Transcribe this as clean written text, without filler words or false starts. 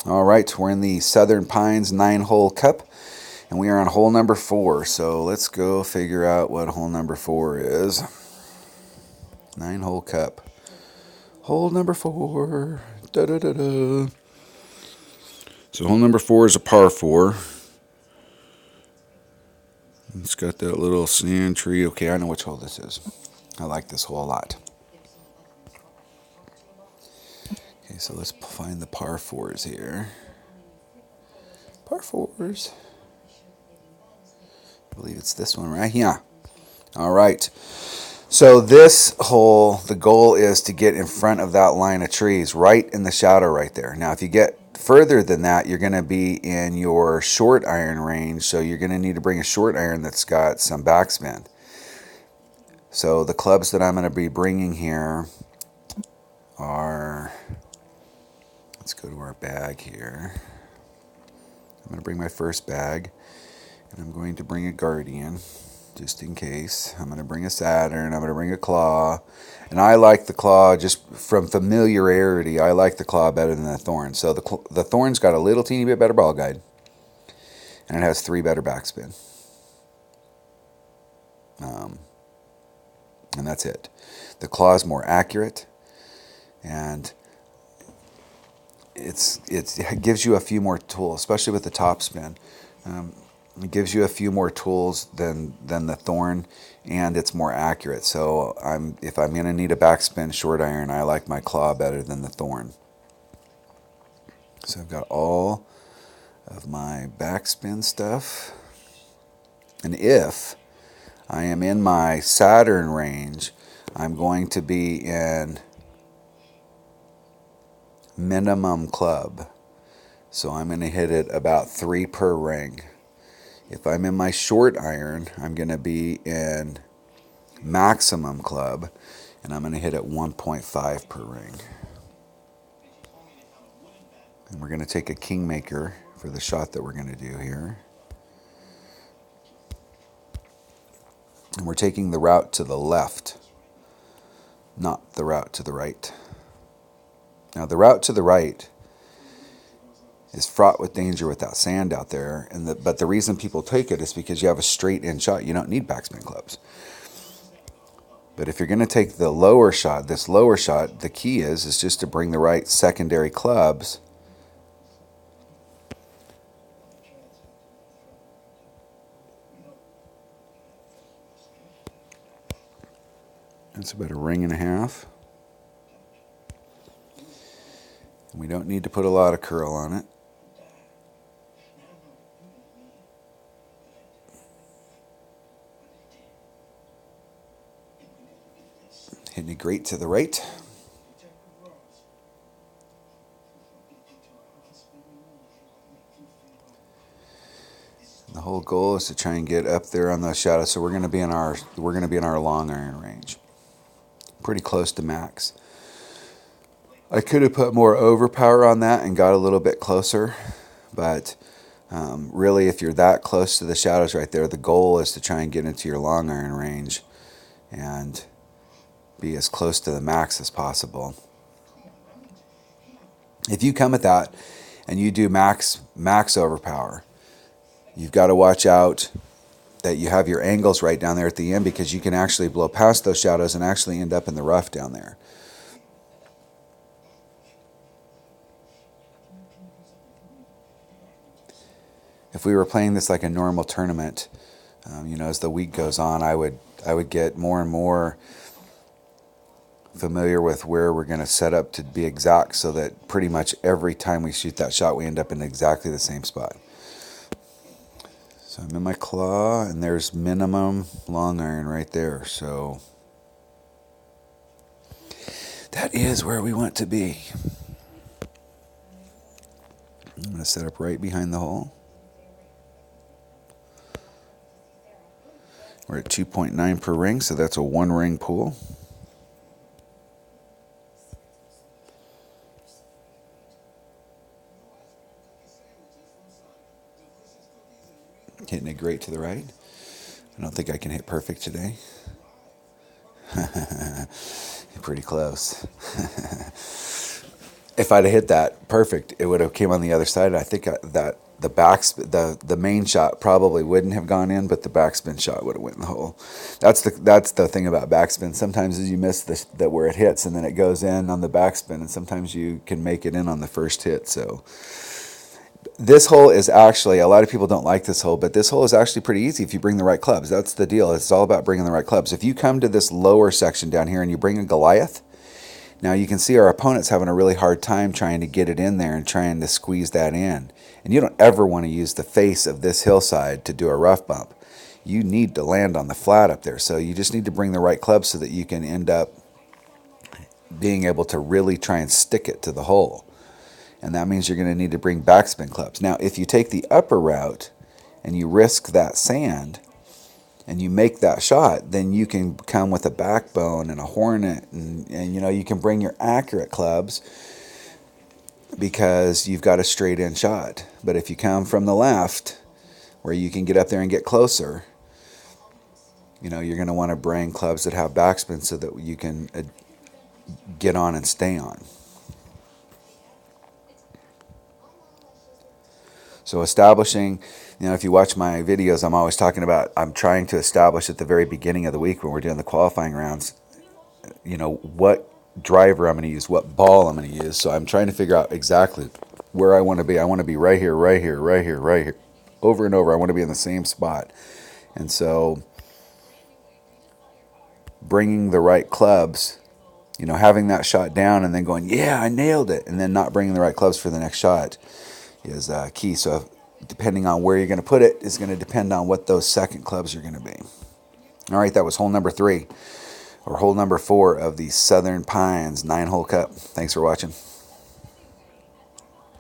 All right, we're in the Southern Pines 9-hole cup, and we are on hole number 4. So let's go figure out what hole number 4 is. 9-hole cup. Hole number 4. Da da da da. So hole number 4 is a par 4. It's got that little sand tree. Okay, I know which hole this is. I like this hole a lot. Okay, so let's find the par 4s here. Par 4s. I believe it's this one right here. All right. So this hole, the goal is to get in front of that line of trees, right in the shadow right there. Now, if you get further than that, you're going to be in your short iron range, so you're going to need to bring a short iron that's got some backspin. So the clubs that I'm going to be bringing here are, let's go to our bag here. I'm going to bring my first bag, and I'm going to bring a Guardian, just in case. I'm going to bring a Saturn, I'm going to bring a Claw, and I like the Claw just from familiarity. I like the Claw better than the Thorn. So the Thorn's got a little teeny bit better ball guide, and it has 3 better backspin. And that's it. The Claw is more accurate, and it gives you a few more tools, especially with the top spin. It gives you a few more tools than the Thorn, and it's more accurate. So if I'm going to need a backspin short iron, I like my Claw better than the Thorn. So I've got all of my backspin stuff. And if I am in my Saturn range, I'm going to be in minimum club. So I'm going to hit it about 3 per ring. If I'm in my short iron, I'm going to be in maximum club, and I'm going to hit it 1.5 per ring. And we're going to take a Kingmaker for the shot that we're going to do here. And we're taking the route to the left, not the route to the right. Now, the route to the right is fraught with danger with that sand out there, but the reason people take it is because you have a straight in shot. You don't need backspin clubs. But if you're going to take the lower shot, this lower shot, the key is just to bring the right secondary clubs. That's about a ring and a half. And we don't need to put a lot of curl on it. Hitting it great to the right. The whole goal is to try and get up there on the shadow. So we're going to be in our long iron range, pretty close to max. I could have put more overpower on that and got a little bit closer, but really, if you're that close to the shadows right there, the goal is to try and get into your long iron range and be as close to the max as possible. If you come at that and you do max overpower, you've got to watch out that you have your angles right down there at the end, because you can actually blow past those shadows and actually end up in the rough down there. If we were playing this like a normal tournament, as the week goes on, I would get more and more familiar with where we're going to set up to be exact, so that pretty much every time we shoot that shot, we end up in exactly the same spot. So I'm in my Claw, and there's minimum long iron right there. So that is where we want to be. I'm going to set up right behind the hole. We're at 2.9 per ring, so that's a 1-ring pool. Hitting it great to the right. I don't think I can hit perfect today. Pretty close. if I'd have hit that perfect, it would have came on the other side. I think that the main shot probably wouldn't have gone in, but the backspin shot would have went in the hole. That's the thing about backspin. Sometimes you miss the where it hits, and then it goes in on the backspin, and sometimes you can make it in on the first hit. So this hole is actually, a lot of people don't like this hole, but this hole is actually pretty easy if you bring the right clubs. That's the deal. It's all about bringing the right clubs. If you come to this lower section down here and you bring a Goliath, now you can see our opponent's having a really hard time trying to get it in there and trying to squeeze that in. And you don't ever want to use the face of this hillside to do a rough bump. You need to land on the flat up there. So you just need to bring the right clubs so that you can end up being able to really try and stick it to the hole. And that means you're going to need to bring backspin clubs. Now, if you take the upper route and you risk that sand and you make that shot, then you can come with a backbone and a hornet, and you know, you can bring your accurate clubs because you've got a straight in shot. But if you come from the left where you can get up there and get closer, you know, you're going to want to bring clubs that have backspin so that you can get on and stay on. So establishing, you know, if you watch my videos, I'm always talking about, I'm trying to establish at the very beginning of the week when we're doing the qualifying rounds, you know, what driver I'm going to use, what ball I'm going to use. So I'm trying to figure out exactly where I want to be. I want to be right here, right here, right here, right here, over and over. I want to be in the same spot. And so bringing the right clubs, you know, having that shot down and then going, yeah, I nailed it, and then not bringing the right clubs for the next shot is key. So depending on where you're going to put it is going to depend on what those second clubs are going to be. All right, that was hole number 3, or hole number 4 of the Southern Pines 9-hole cup. Thanks for watching.